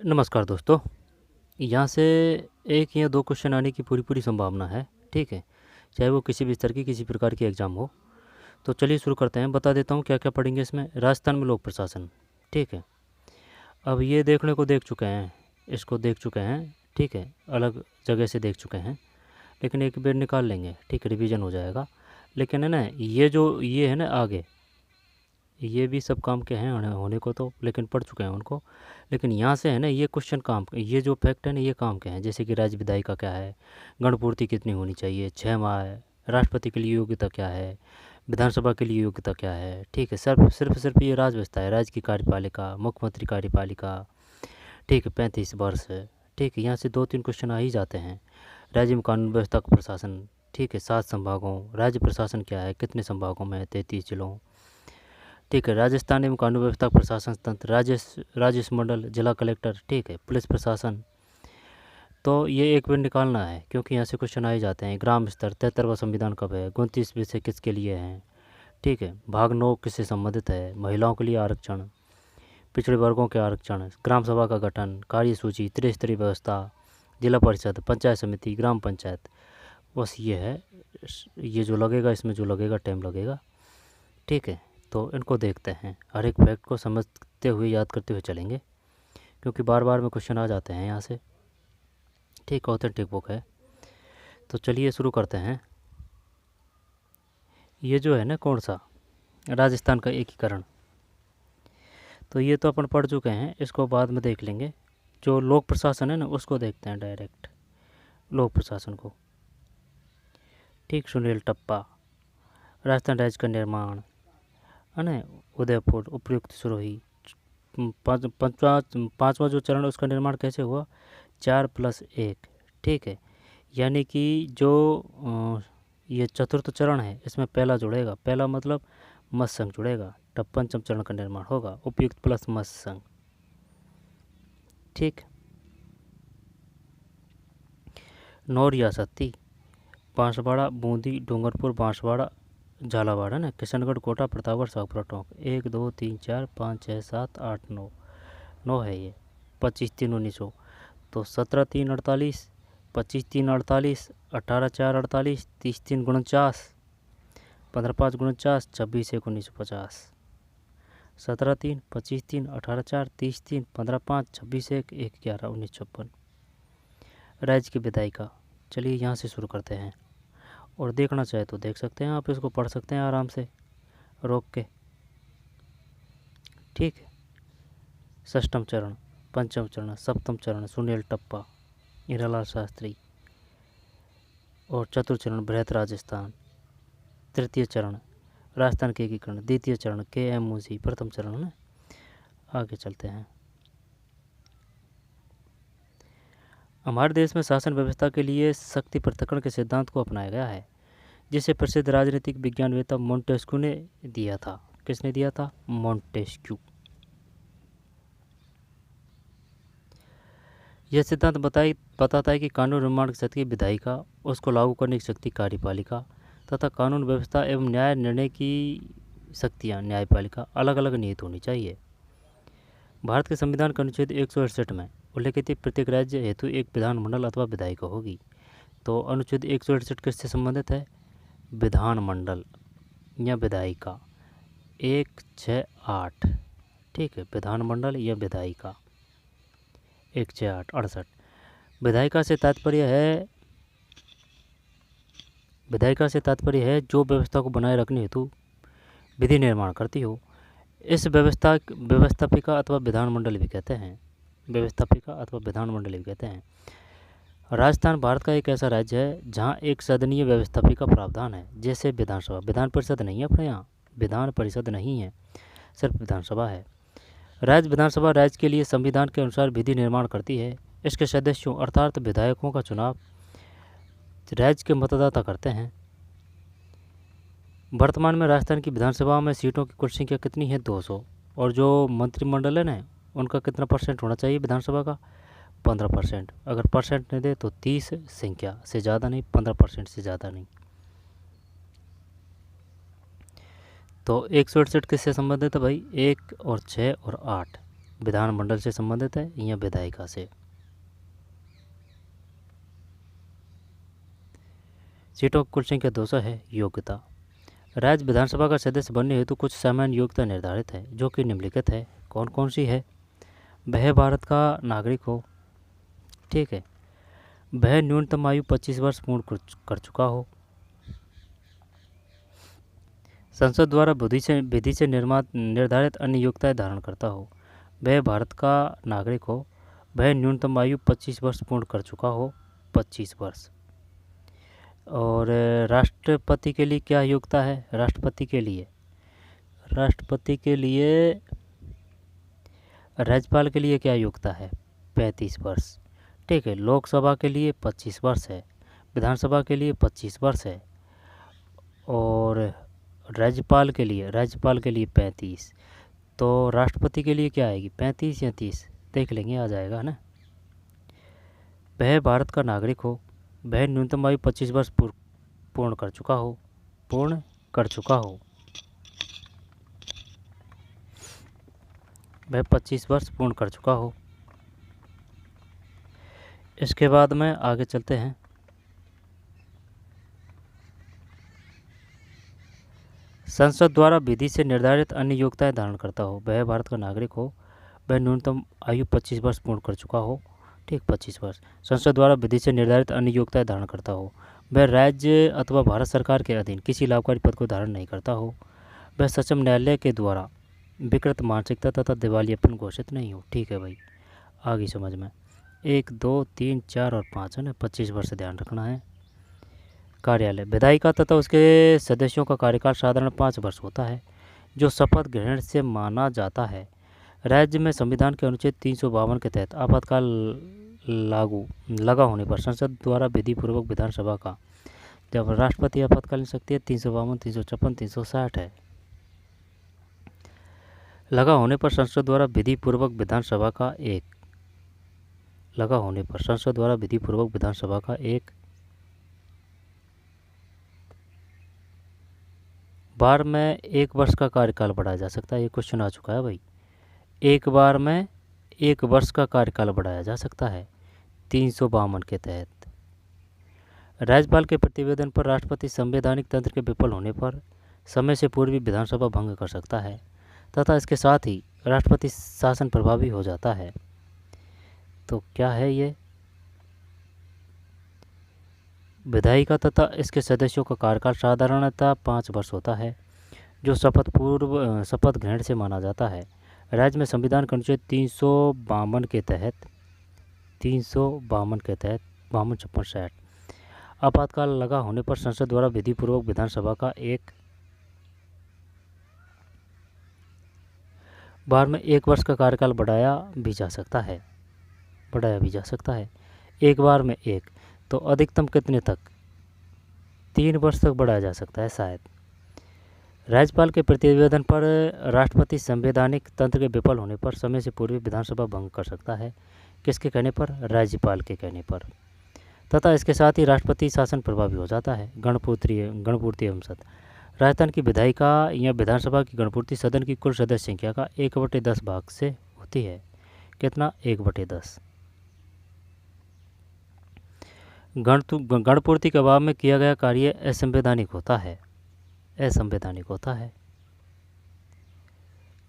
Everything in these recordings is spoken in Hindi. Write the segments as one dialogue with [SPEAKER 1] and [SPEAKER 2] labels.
[SPEAKER 1] नमस्कार दोस्तों। यहाँ से एक या दो क्वेश्चन आने की पूरी पूरी संभावना है। ठीक है, चाहे वो किसी भी स्तर की किसी प्रकार की एग्ज़ाम हो। तो चलिए शुरू करते हैं। बता देता हूँ क्या क्या पढ़ेंगे इसमें। राजस्थान में लोक प्रशासन। ठीक है, अब ये देखने को देख चुके हैं, इसको देख चुके हैं। ठीक है, अलग जगह से देख चुके हैं, लेकिन एक बार निकाल लेंगे। ठीक है, रिवीजन हो जाएगा। लेकिन है ना, ये है ना आगे, ये भी सब काम के हैं होने को तो, लेकिन पढ़ चुके हैं उनको। लेकिन यहाँ से है ना, ये क्वेश्चन काम, ये जो फैक्ट है ना, ये काम के हैं। जैसे कि राज्य विधायिका क्या है, गणपूर्ति कितनी होनी चाहिए, 6 माह है, राष्ट्रपति के लिए योग्यता क्या है, विधानसभा के लिए योग्यता क्या है। ठीक है, सिर्फ ये राज व्यवस्था है, राज्य की कार्यपालिका, मुख्यमंत्री कार्यपालिका। ठीक है, 35 वर्ष है। ठीक है, यहाँ से 2-3 क्वेश्चन आ ही जाते हैं। राज्य में कानून व्यवस्था का प्रशासन। ठीक है, 7 संभागों, राज्य प्रशासन क्या है, कितने संभागों में है, 33 जिलों। ठीक है, राजस्थान एवं कानून व्यवस्था प्रशासन तंत्र, राजस्व मंडल, जिला कलेक्टर। ठीक है, पुलिस प्रशासन। तो ये एक बार निकालना है, क्योंकि यहाँ से क्वेश्चन आए जाते हैं। ग्राम स्तर, 73वां संविधान कब है, 29 विषय किसके लिए हैं। ठीक है, भाग 9 किससे संबंधित है, महिलाओं के लिए आरक्षण, पिछड़े वर्गों के आरक्षण, ग्राम सभा का गठन, कार्यसूची, त्रिस्तरीय व्यवस्था, जिला परिषद, पंचायत समिति, ग्राम पंचायत। बस ये है। ये जो लगेगा, इसमें जो लगेगा टाइम लगेगा। ठीक है, तो इनको देखते हैं, हर एक फैक्ट को समझते हुए याद करते हुए चलेंगे, क्योंकि बार बार में क्वेश्चन आ जाते हैं यहाँ से। ठीक, ऑथेंटिक बुक है। तो चलिए शुरू करते हैं। ये जो है ना, कौन सा, राजस्थान का एकीकरण, तो ये तो अपन पढ़ चुके हैं, इसको बाद में देख लेंगे। जो लोक प्रशासन है ना, उसको देखते हैं डायरेक्ट, लोक प्रशासन को। ठीक, सुनील टप्पा, राजस्थान राज्य का निर्माण है ना, उदयपुर, उपयुक्त सिरोही। पाँचवा जो चरण है, उसका निर्माण कैसे हुआ, 4+1। ठीक है, यानी कि जो ये चतुर्थ चरण है, इसमें पहला जुड़ेगा, पहला मतलब मत्स्य संघ जुड़ेगा, तब पंचम चरण का निर्माण होगा, उपयुक्त प्लस मत्स्य संघ। ठीक, 9 रियासत थी, बांसवाड़ा, बूंदी, डूंगरपुर, बांसवाड़ा, झालावाड़ है ना, किशनगढ़, कोटा, प्रतापगढ़, शाहपुरा, टोंक। 1 2 3 4 5 6 7 8 9, 9 है ये। 25/3/1900, तो 17/3/48, 25/3/48, 18/4/48, 30/3 49, 15/5 49, 26/1 1950। 17/3, 25/3, 18/4, 30/3, 15/5, 26/1, 1/11/1956। राज्य की विधायिका। चलिए यहाँ से शुरू करते हैं, और देखना चाहे तो देख सकते हैं आप, इसको पढ़ सकते हैं आराम से रोक के। ठीक है, षष्ठम चरण, पंचम चरण, सप्तम चरण सुनील टप्पा, हीरालाल शास्त्री, और चतुर्थ चरण बृहत राजस्थान, तृतीय चरण राजस्थान के एकीकरण, द्वितीय चरण KM मुंशी, प्रथम चरण में। आगे चलते हैं। हमारे देश में शासन व्यवस्था के लिए शक्ति पृथक्करण के सिद्धांत को अपनाया गया है, जिसे प्रसिद्ध राजनीतिक विज्ञानवेत्ता मोंटेस्क्यू ने दिया था। किसने दिया था, मोंटेस्क्यू। यह सिद्धांत बताता है कि कानून निर्माण की शक्ति विधायिका, उसको लागू करने की शक्ति कार्यपालिका, तथा कानून व्यवस्था एवं न्याय निर्णय की शक्तियाँ न्यायपालिका अलग अलग निहित होनी चाहिए। भारत के संविधान के अनुच्छेद 168 में उल्लेखित प्रत्येक राज्य हेतु एक विधानमंडल अथवा विधायिका होगी। तो अनुच्छेद 168 किससे संबंधित है, विधानमंडल या विधायिका। 1 6 8। ठीक है, विधानमंडल या विधायिका 1 6 8 68। विधायिका से तात्पर्य है जो व्यवस्था को बनाए रखने हेतु विधि निर्माण करती हो। इस व्यवस्थापिका अथवा विधानमंडल भी कहते हैं, राजस्थान भारत का एक ऐसा राज्य है जहां एक सदनीय व्यवस्थापिका प्रावधान है, जैसे विधानसभा। विधान परिषद नहीं है अपने यहाँ, विधान परिषद नहीं है, सिर्फ विधानसभा है। राज्य विधानसभा राज्य के लिए संविधान के अनुसार विधि निर्माण करती है। इसके सदस्यों अर्थात विधायकों का चुनाव राज्य के मतदाता करते हैं। वर्तमान में राजस्थान की विधानसभा में सीटों की कुल संख्या कितनी है, 200। और जो मंत्रिमंडल है ना, उनका कितना % होना चाहिए विधानसभा का, 15%। अगर परसेंट नहीं दे तो 30 संख्या से ज़्यादा नहीं, 15% से ज़्यादा नहीं। तो 168 किससे संबंधित है भाई, 1 और 6 और 8 विधानमंडल से संबंधित है या विधायिका से। सीटों की कुल संख्या 200 है। योग्यता, राज्य विधानसभा का सदस्य बनने हेतु कुछ सामान्य योग्यता निर्धारित है जो कि निम्नलिखित है। कौन कौन सी है? वह भारत का नागरिक हो, ठीक है। वह न्यूनतम आयु 25 वर्ष पूर्ण कर चुका हो। संसद द्वारा विधि से निर्धारित अन्य योग्यताएं धारण करता हो। वह भारत का नागरिक हो। वह न्यूनतम आयु 25 वर्ष पूर्ण कर चुका हो, 25 वर्ष। और राष्ट्रपति के लिए क्या योग्यता है? राष्ट्रपति के लिए राज्यपाल के लिए क्या योग्यता है? 35 वर्ष, ठीक है। लोकसभा के लिए 25 वर्ष है, विधानसभा के लिए 25 वर्ष है, और राज्यपाल के लिए 35। तो राष्ट्रपति के लिए क्या आएगी? 35 या 30? देख लेंगे, आ जाएगा ना। वह भारत का नागरिक हो। वह न्यूनतम आयु 25 वर्ष पूर्ण कर चुका हो। वह 25 वर्ष पूर्ण कर चुका हो। इसके बाद में आगे चलते हैं। संसद द्वारा विधि से निर्धारित अन्य योग्यताएं धारण करता हो। वह भारत का नागरिक हो। वह न्यूनतम आयु 25 वर्ष पूर्ण कर चुका हो, ठीक, 25 वर्ष। संसद द्वारा विधि से निर्धारित अन्य योग्यताएं धारण करता हो। वह राज्य अथवा भारत सरकार के अधीन किसी लाभकारी पद को धारण नहीं करता हो। वह सक्षम न्यायालय के द्वारा विकृत मानसिकता तथा दिवालियापन घोषित नहीं हो। ठीक है भाई, आगे समझ में। 1, 2, 3, 4 और 5 है ना, 25 वर्ष ध्यान रखना है। कार्यालय, विधायिका तथा उसके सदस्यों का कार्यकाल साधारण 5 वर्ष होता है, जो शपथ ग्रहण से माना जाता है। राज्य में संविधान के अनुच्छेद 352 के तहत आपातकाल लगा होने पर संसद द्वारा विधि पूर्वक विधानसभा का, जब राष्ट्रपति आपातकालीन शक्ति है 352, 356, 360 है, लगा होने पर संसद द्वारा विधि पूर्वक विधानसभा का एक बार में 1 वर्ष का कार्यकाल बढ़ाया जा सकता है। ये क्वेश्चन आ चुका है भाई। एक बार में 1 वर्ष का कार्यकाल बढ़ाया जा सकता है 352 के तहत। राज्यपाल के प्रतिवेदन पर राष्ट्रपति संवैधानिक तंत्र के विफल होने पर समय से पूर्व विधानसभा भंग कर सकता है तथा इसके साथ ही राष्ट्रपति शासन प्रभावी हो जाता है। तो क्या है ये? विधायिका तथा इसके सदस्यों का कार्यकाल साधारणतः 5 वर्ष होता है, जो शपथ ग्रहण से माना जाता है। राज्य में संविधान के अनुच्छेद 352 के तहत 52, 56, 60 आपातकाल लगा होने पर संसद द्वारा विधि पूर्वक विधानसभा का एक बार में 1 वर्ष का कार्यकाल बढ़ाया भी जा सकता है। एक बार में 1, तो अधिकतम कितने तक? 3 वर्ष तक बढ़ाया जा सकता है शायद। राज्यपाल के प्रतिवेदन पर राष्ट्रपति संवैधानिक तंत्र के विफल होने पर समय से पूर्व विधानसभा भंग कर सकता है। किसके कहने पर? राज्यपाल के कहने पर। तथा इसके साथ ही राष्ट्रपति शासन प्रभावी हो जाता है। गणपूर्ति एवं सत्र, राजस्थान की विधायिका या विधानसभा की गणपूर्ति सदन की कुल सदस्य संख्या का 1/10 भाग से होती है। कितना? 1/10। गणपूर्ति के अभाव में किया गया कार्य असंवैधानिक होता है।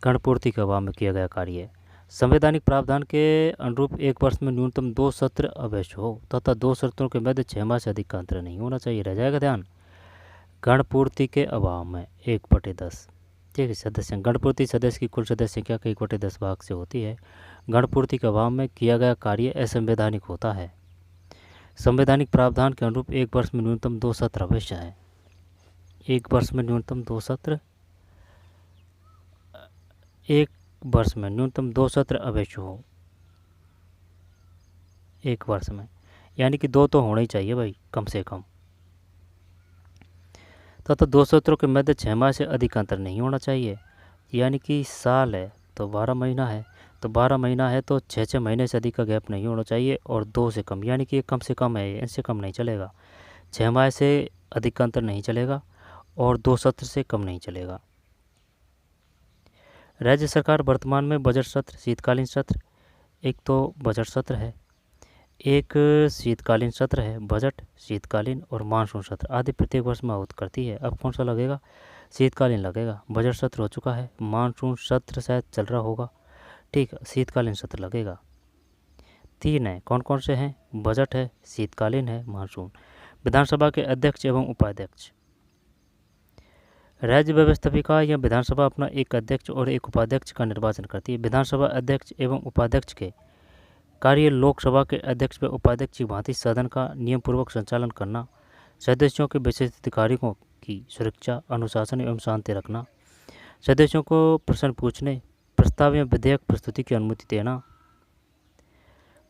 [SPEAKER 1] गणपूर्ति के अभाव में किया गया कार्य संवैधानिक प्रावधान के अनुरूप 1 वर्ष में न्यूनतम 2 सत्र अवश्य हो तथा 2 सत्रों के मध्य 6 माह से अधिक का अंतर नहीं होना चाहिए। रह जाएगा ध्यान। गणपूर्ति के अभाव में 1/10, ठीक है। सदस्य, गणपूर्ति सदस्य की कुल सदस्य संख्या का 1/10 भाग से होती है। गणपूर्ति के अभाव में किया गया कार्य असंवैधानिक होता है। संवैधानिक प्रावधान के अनुरूप 1 वर्ष में न्यूनतम 2 सत्र अवश्य है। 1 वर्ष में न्यूनतम 2 सत्र, 1 वर्ष में न्यूनतम 2 सत्र अवश्य हो 1 वर्ष में, यानी कि 2 तो होना ही चाहिए भाई कम से कम। तथा 2 सत्रों के मध्य 6 माह से अधिक अंतर नहीं होना चाहिए, यानी कि साल है तो 12 महीना है, तो 12 महीना है तो 6 महीने से अधिक का गैप नहीं होना चाहिए। और 2 से कम, यानी कि ये कम से कम है, इससे कम नहीं चलेगा। 6 माह से अधिक का अंतर नहीं चलेगा और 2 सत्र से कम नहीं चलेगा। राज्य सरकार वर्तमान में बजट सत्र, शीतकालीन सत्र, एक तो बजट सत्र है, एक शीतकालीन सत्र है, बजट, शीतकालीन और मानसून सत्र आदि प्रत्येक वर्ष में आहूत करती है। अब कौन सा लगेगा? शीतकालीन लगेगा। बजट सत्र हो चुका है, मानसून सत्र शायद चल रहा होगा, ठीक, शीतकालीन सत्र लगेगा। 3 है, कौन कौन से हैं? बजट है, शीतकालीन है, मानसून। विधानसभा के अध्यक्ष एवं उपाध्यक्ष। राज्य व्यवस्थापिका या विधानसभा अपना एक अध्यक्ष और एक उपाध्यक्ष का निर्वाचन करती है। विधानसभा अध्यक्ष एवं उपाध्यक्ष के कार्य लोकसभा के अध्यक्ष व उपाध्यक्ष की भांति सदन का नियमपूर्वक संचालन करना, सदस्यों के विशेष अधिकारियों की सुरक्षा, अनुशासन एवं शांति रखना, सदस्यों को प्रश्न पूछने, प्रस्ताव या विधेयक प्रस्तुति की अनुमति देना,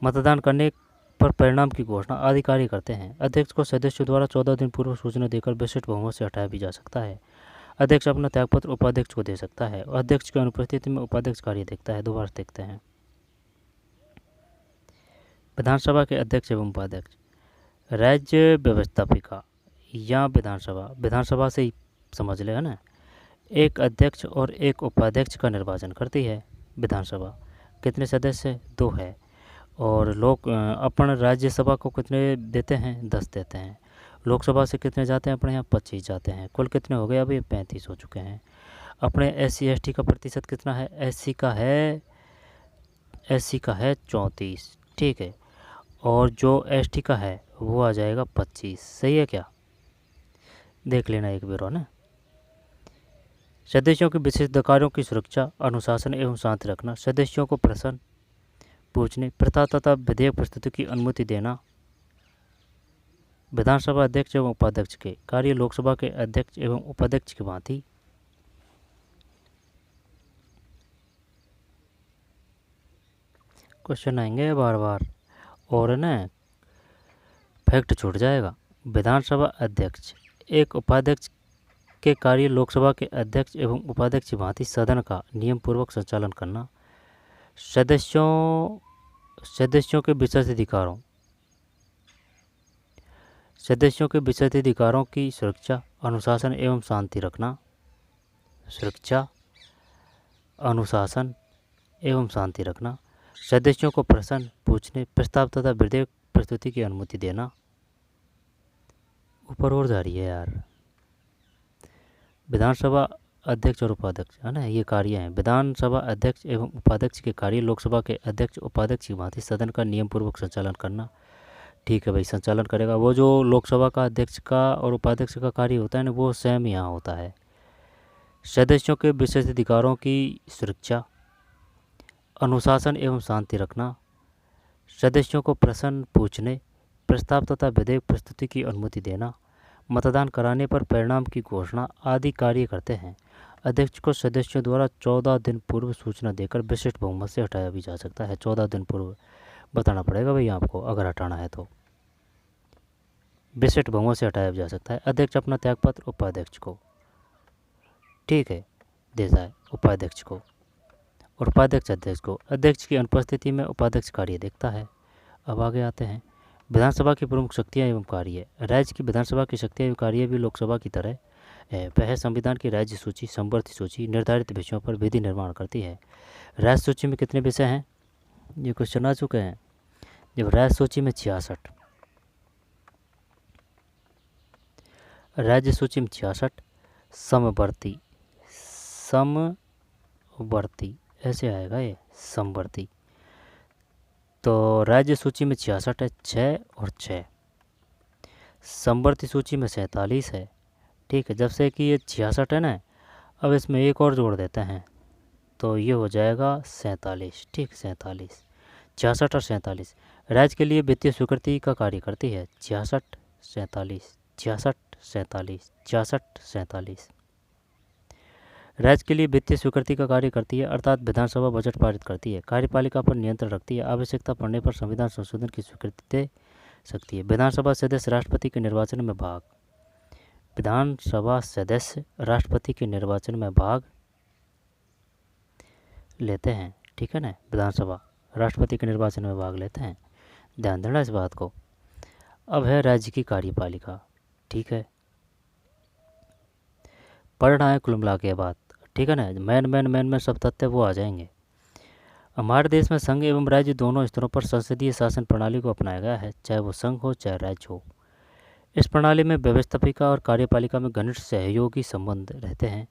[SPEAKER 1] मतदान करने पर परिणाम की घोषणा आदि कार्य करते हैं। अध्यक्ष को सदस्यों द्वारा 14 दिन पूर्व सूचना देकर विशिष्ट बहुमत से हटाया भी जा सकता है। अध्यक्ष अपना त्यागपत्र उपाध्यक्ष को दे सकता है। अध्यक्ष की अनुपस्थिति में उपाध्यक्ष कार्य देखता है। दोबारा देखते हैं। विधानसभा के अध्यक्ष एवं उपाध्यक्ष। राज्य व्यवस्थापिका या विधानसभा से ही समझ ले, है ना, एक अध्यक्ष और एक उपाध्यक्ष का निर्वाचन करती है विधानसभा। कितने सदस्य? 2 है। और लोग अपन राज्यसभा को कितने देते हैं? 10 देते हैं। लोकसभा से कितने जाते हैं अपने यहाँ? 25 जाते हैं। कुल कितने हो गए? अभी 35 हो चुके हैं। अपने SC ST का प्रतिशत कितना है? SC का है 34, ठीक है। और जो ST का है वो आ जाएगा 25। सही है क्या? देख लेना एक बार ना। सदस्यों के विशेष अधिकारों की सुरक्षा, अनुशासन एवं शांति रखना, सदस्यों को प्रश्न पूछने, प्रस्ताव तथा विधेयक प्रस्तुति की अनुमति देना। विधानसभा अध्यक्ष एवं उपाध्यक्ष के कार्य लोकसभा के अध्यक्ष एवं उपाध्यक्ष की भांति क्वेश्चन आएंगे बार बार और न फैक्ट छूट जाएगा। विधानसभा अध्यक्ष एक उपाध्यक्ष के कार्य लोकसभा के अध्यक्ष एवं उपाध्यक्ष की भांति सदन का नियम पूर्वक संचालन करना, सदस्यों के विशेष अधिकारों की सुरक्षा, अनुशासन एवं शांति रखना, सदस्यों को प्रश्न पूछने, प्रस्ताव तथा विधेयक प्रस्तुति की अनुमति देना। ऊपर और जा रही है यार। विधानसभा अध्यक्ष और उपाध्यक्ष, है ना, ये कार्य हैं। विधानसभा अध्यक्ष एवं उपाध्यक्ष के कार्य लोकसभा के अध्यक्ष उपाध्यक्ष की भांति सदन का नियम पूर्वक संचालन करना। ठीक है भाई, संचालन करेगा। वो जो लोकसभा का अध्यक्ष का और उपाध्यक्ष का कार्य होता है ना, वो सेम यहाँ होता है। सदस्यों के विशेष अधिकारों की सुरक्षा, अनुशासन एवं शांति रखना, सदस्यों को प्रश्न पूछने, प्रस्ताव तथा विधेयक प्रस्तुति की अनुमति देना, मतदान कराने पर परिणाम की घोषणा आदि कार्य करते हैं। अध्यक्ष को सदस्यों द्वारा 14 दिन पूर्व सूचना देकर विशिष्ट बहुमत से हटाया भी जा सकता है। 14 दिन पूर्व बताना पड़ेगा भाई आपको, अगर हटाना है तो विशिष्ट बहुमत से हटाया भी जा सकता है। अध्यक्ष अपना त्यागपत्र उपाध्यक्ष को, ठीक है, देता है उपाध्यक्ष को, और उपाध्यक्ष अध्यक्ष को। अध्यक्ष की अनुपस्थिति में उपाध्यक्ष कार्य देखता है। अब आगे आते हैं। विधानसभा की प्रमुख शक्तियाँ एवं कार्य। राज्य की विधानसभा की शक्तियाँ एवं कार्य भी लोकसभा की तरह है। वह संविधान की राज्य सूची, संवर्धित सूची, निर्धारित विषयों पर विधि निर्माण करती है। राज्य सूची में कितने विषय हैं? ये क्वेश्चन आ चुके हैं। जब राज्य सूची में 66, राज्य सूची में 66, समवर्ती ऐसे आएगा ये, समवर्ती। तो राज्य सूची में 66 है, 6 और 6। समवर्ती सूची में 47 है, ठीक है। जब से कि ये 66 है ना, अब इसमें एक और जोड़ देते हैं तो ये हो जाएगा 47, ठीक, 47, 66 और 47। राज्य के लिए वित्तीय स्वीकृति का कार्य करती है। 66, 47, 66, 47, 66, 47। राज्य के लिए वित्तीय स्वीकृति का कार्य करती है, अर्थात विधानसभा बजट पारित करती है, कार्यपालिका पर नियंत्रण रखती है, आवश्यकता पड़ने पर संविधान संशोधन की स्वीकृति दे सकती है। विधानसभा सदस्य राष्ट्रपति के निर्वाचन में भाग। विधानसभा सदस्य राष्ट्रपति के निर्वाचन में भाग लेते हैं, ठीक है ना। विधानसभा राष्ट्रपति के निर्वाचन में भाग लेते हैं, ध्यान देना इस बात को। अब है राज्य की कार्यपालिका, ठीक है। पढ़ना है कुल मिला के बात, ठीक है ना। मैन सब तथ्य वो आ जाएंगे। हमारे देश में संघ एवं राज्य दोनों स्तरों पर संसदीय शासन प्रणाली को अपनाया गया है, चाहे वो संघ हो चाहे राज्य हो। इस प्रणाली में व्यवस्थापिका और कार्यपालिका में घनिष्ठ सहयोगी संबंध रहते हैं।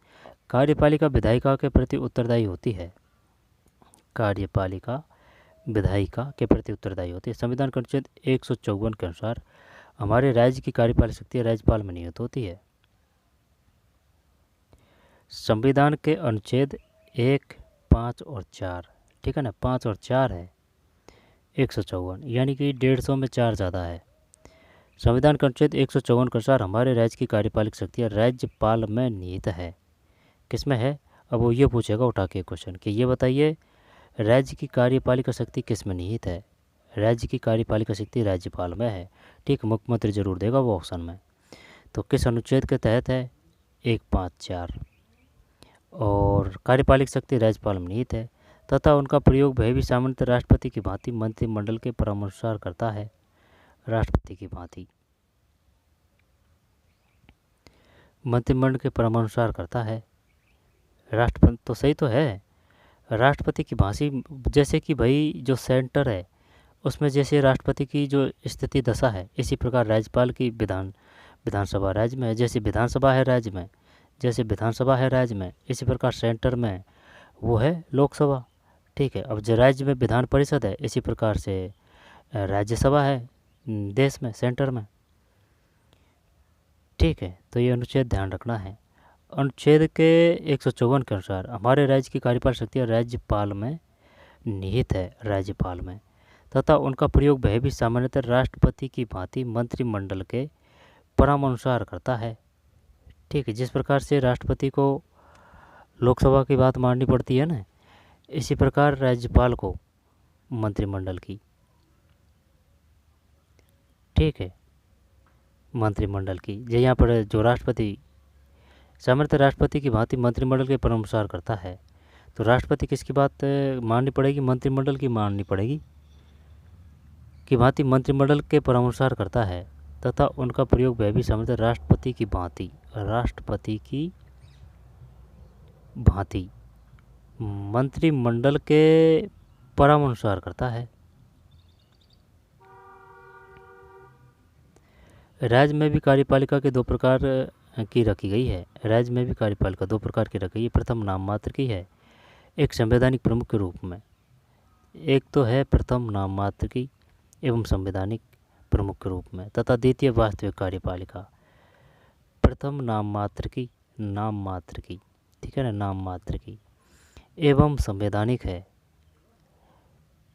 [SPEAKER 1] कार्यपालिका विधायिका के प्रति उत्तरदायी होती है। कार्यपालिका विधायिका के प्रति उत्तरदायी होती है। संविधान के अनुच्छेद 154 के अनुसार हमारे राज्य की कार्यपालक शक्ति राज्यपाल में नियुक्त होती है। संविधान के अनुच्छेद 1, 5 और 4, ठीक है ना, 5 और 4 है 154, यानी कि 150 में 4 ज़्यादा है। संविधान के अनुच्छेद 154 के अनुसार हमारे राज्य की कार्यपालक शक्ति राज्यपाल में निहित है। किसमें है? अब वो ये पूछेगा उठा के क्वेश्चन कि ये बताइए राज्य की कार्यपालिका शक्ति किस में निहित है। राज्य की कार्यपालिका शक्ति राज्यपाल में है। ठीक, मुख्यमंत्री जरूर देगा वो ऑप्शन में। तो किस अनुच्छेद के तहत है? 154। और कार्यपालिक शक्ति राज्यपाल में निहित है तथा उनका प्रयोग वह भी सामान्यतः राष्ट्रपति की भांति मंत्रिमंडल के परामर्शानुसार करता है। राष्ट्रपति की भांति मंत्रिमंडल के परामर्शानुसार करता है। राष्ट्रपति तो सही तो है। राष्ट्रपति की भांति जैसे कि भाई जो सेंटर है उसमें जैसे राष्ट्रपति की जो स्थिति दशा है, इसी प्रकार राज्यपाल की विधानसभा राज्य में है। जैसे विधानसभा है राज्य में, जैसे विधानसभा है राज्य में, इसी प्रकार सेंटर में वो है लोकसभा। ठीक है। अब जो राज्य में विधान परिषद है, इसी प्रकार से राज्यसभा है देश में सेंटर में। ठीक है, तो ये अनुच्छेद ध्यान रखना है। अनुच्छेद के 154 के अनुसार हमारे राज्य की कार्यपालक शक्ति राज्यपाल में निहित है, राज्यपाल में, तथा उनका प्रयोग वह भी सामान्यतः राष्ट्रपति की भांति मंत्रिमंडल के परामर्शानुसार करता है। ठीक है, जिस प्रकार से राष्ट्रपति को लोकसभा की बात माननी पड़ती है ना, इसी प्रकार राज्यपाल को मंत्रिमंडल की, ठीक है, मंत्रिमंडल की। यहाँ पर जो राष्ट्रपति सामान्यतः राष्ट्रपति की भांति मंत्रिमंडल के परामर्शानुसार करता है, तो राष्ट्रपति किसकी बात माननी पड़ेगी? मंत्रिमंडल की माननी पड़ेगी कि भांति मंत्रिमंडल के परामर्शानुसार करता है तथा उनका प्रयोग वह भी सामान्यतः राष्ट्रपति की भांति मंत्रिमंडल के परामर्शानुसार करता है। राज्य में भी कार्यपालिका के 2 प्रकार की रखी गई है। राज्य में भी कार्यपालिका 2 प्रकार की रखी गई है। प्रथम नाम मात्र की है, एक संवैधानिक प्रमुख के रूप में। एक तो है प्रथम नाम मात्र की एवं संवैधानिक प्रमुख के रूप में, तथा द्वितीय वास्तविक कार्यपालिका। प्रथम नाम मात्र की, ठीक है ना, नाम मात्र की एवं संवैधानिक है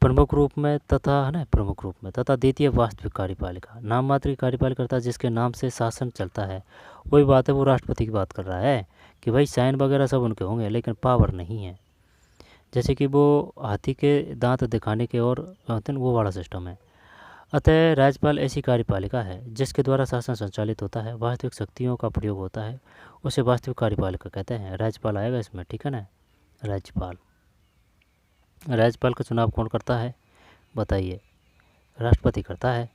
[SPEAKER 1] प्रमुख रूप में तथा, है ना, प्रमुख रूप में, तथा द्वितीय वास्तविक कार्यपालिका। नाम मात्र की कार्यपालिका जिसके नाम से शासन चलता है। वही बात है, वो राष्ट्रपति की बात कर रहा है कि भाई साइन वगैरह सब उनके होंगे लेकिन पावर नहीं है। जैसे कि वो हाथी के दांत दिखाने के और वो वाला सिस्टम है। अतः राज्यपाल ऐसी कार्यपालिका है जिसके द्वारा शासन संचालित होता है, वास्तविक शक्तियों का प्रयोग होता है, उसे वास्तविक कार्यपालिका कहते हैं। राज्यपाल आएगा इसमें, ठीक है ना। राज्यपाल का चुनाव कौन करता है बताइए? राष्ट्रपति करता है।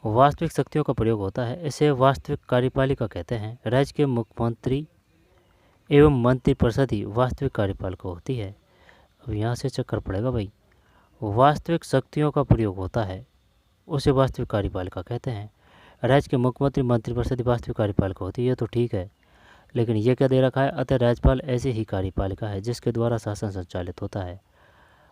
[SPEAKER 1] वास्तविक शक्तियों का प्रयोग होता है, इसे वास्तविक कार्यपालिका कहते हैं। राज्य के मुख्यमंत्री एवं मंत्रिपरिषद ही वास्तविक कार्यपालिका होती है। अब यहाँ से चक्कर पड़ेगा भाई। वास्तविक शक्तियों का प्रयोग होता है, उसे वास्तविक कार्यपालिका कहते हैं। राज्य के मुख्यमंत्री मंत्रिपरिषद वास्तविक कार्यपालिका होती है, तो ठीक है, लेकिन ये क्या दे रखा है? अतः राज्यपाल ऐसी ही कार्यपालिका है जिसके द्वारा शासन संचालित होता है,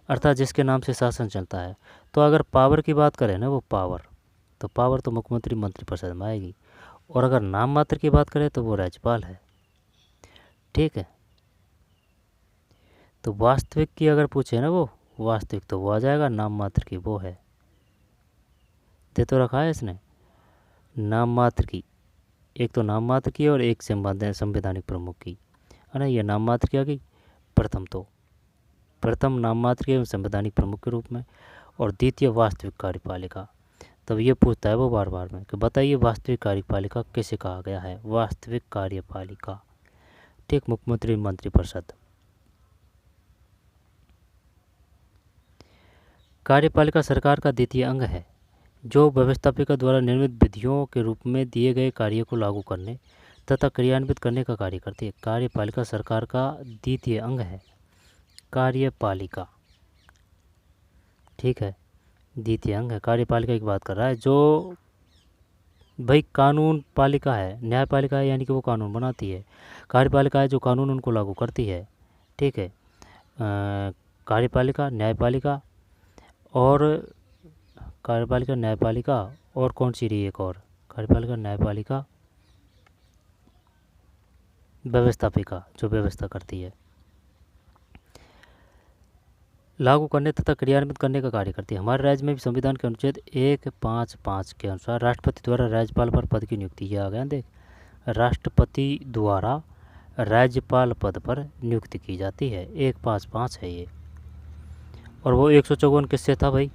[SPEAKER 1] अर्थात जिसके नाम से शासन चलता है। तो अगर पावर की बात करें ना, वो पावर तो मुख्यमंत्री मंत्रिपरिषद में आएगी, और अगर नाम मात्र की बात करें तो वो राज्यपाल है। ठीक है, तो वास्तविक की अगर पूछे ना, वो वास्तविक तो वो आ जाएगा, नाम मात्र की वो है। दे तो रखा है इसने नाम मात्र की, एक तो नाम मात्र की और एक संवैधानिक प्रमुख की, है ना। ये नाम मात्र की आ गई प्रथम नाम मात्र के संवैधानिक प्रमुख के रूप में, और द्वितीय वास्तविक कार्यपालिका। तब ये पूछता है वो बार बार में कि बताइए वास्तविक कार्यपालिका किसे कहा गया है? वास्तविक कार्यपालिका, ठीक, मुख्यमंत्री मंत्रिपरिषद। कार्यपालिका सरकार का द्वितीय अंग है जो व्यवस्थापिका द्वारा निर्मित विधियों के रूप में दिए गए कार्य को लागू करने तथा क्रियान्वित करने का कार्य करती है। कार्यपालिका सरकार का द्वितीय अंग है। कार्यपालिका, ठीक है, द्वितीय अंग है। कार्यपालिका की बात कर रहा है। जो भाई कानून पालिका है, न्यायपालिका है, यानी कि वो कानून बनाती है। कार्यपालिका है जो कानून उनको लागू करती है, ठीक है। कार्यपालिका, न्यायपालिका, और कार्यपालिका, न्यायपालिका, और कौन सी रही एक और? कार्यपालिका, न्यायपालिका, व्यवस्थापिका, जो व्यवस्था करती है। लागू करने तथा क्रियान्वित करने का कार्य करती है। हमारे राज्य में भी संविधान के अनुच्छेद 155 के अनुसार राष्ट्रपति द्वारा राज्यपाल पर पद की नियुक्ति, ये आ गया देख, राष्ट्रपति द्वारा राज्यपाल पद पर नियुक्ति की जाती है। 155 है ये। और वो 154 किससे था भाई?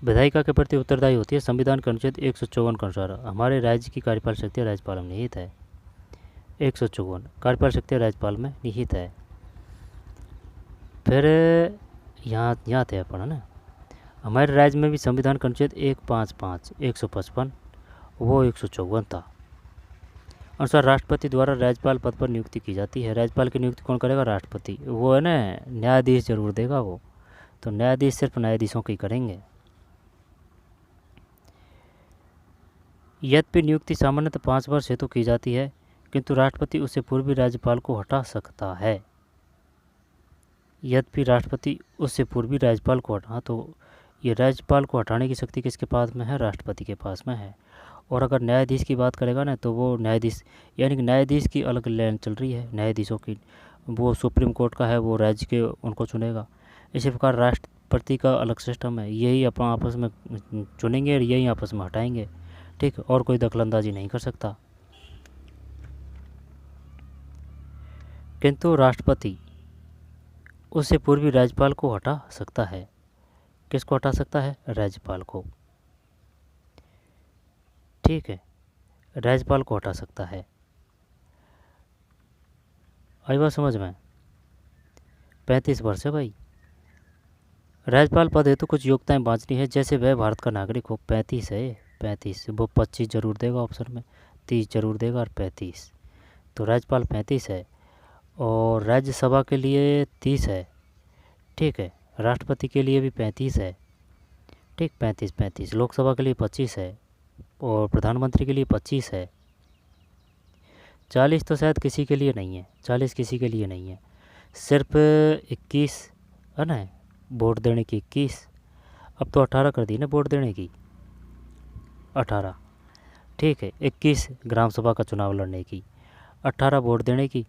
[SPEAKER 1] विधायिका के प्रति उत्तरदायी होती है। संविधान के अनुच्छेद 154 के अनुसार हमारे राज्य की कार्यपाल शक्ति राज्यपाल में निहित है। 154 कार्यपाल शक्ति राज्यपाल में निहित है। फिर यहाँ थे अपन, है ना। हमारे राज्य में भी संविधान का अनुच्छेद 155, 155, वो 154 था। अनुसार राष्ट्रपति द्वारा राज्यपाल पद पर नियुक्ति की जाती है। राज्यपाल की नियुक्ति कौन करेगा? राष्ट्रपति। वो है ना, न्यायाधीश जरूर देगा वो, तो न्यायाधीश सिर्फ न्यायाधीशों की करेंगे। यद्यपि नियुक्ति सामान्यतः 5 वर्ष हेतु की जाती है, किंतु राष्ट्रपति उससे पूर्व भी राज्यपाल को हटा सकता है। यद्यपि राष्ट्रपति उससे पूर्वी राज्यपाल को हटा, तो ये राज्यपाल को हटाने की शक्ति किसके पास में है? राष्ट्रपति के पास में है। और अगर न्यायाधीश की बात करेगा ना, तो वो न्यायाधीश, यानी कि न्यायाधीश की अलग लाइन चल रही है न्यायाधीशों की। वो सुप्रीम कोर्ट का है, वो राज्य के उनको चुनेगा। इसी प्रकार राष्ट्रपति का अलग सिस्टम है, यही अपना आपस में चुनेंगे और यही आपस में हटाएंगे, ठीक। और कोई दखलंदाजी नहीं कर सकता। किंतु राष्ट्रपति उससे पूर्वी राज्यपाल को हटा सकता है। किसको हटा सकता है? राज्यपाल को, ठीक है, राज्यपाल को हटा सकता है। आई बात समझ में? 35 वर्ष है भाई। राज्यपाल पद हेतु कुछ योग्यताएं बांचनी है, जैसे वह भारत का नागरिक हो। 35 है, 35, वो 25 जरूर देगा ऑप्शन में, 30 जरूर देगा और 35, तो राज्यपाल 35 है। और राज्यसभा के लिए 30 है, ठीक है। राष्ट्रपति के लिए भी 35 है, ठीक, 35। लोकसभा के लिए 25 है और प्रधानमंत्री के लिए 25 है। 40 तो शायद किसी के लिए नहीं है, 40 किसी के लिए नहीं है, सिर्फ 21 है ना, वोट देने की 21। अब तो 18 कर दी ना वोट देने की, 18, ठीक है। 21 ग्राम सभा का चुनाव लड़ने की, 18 वोट देने की,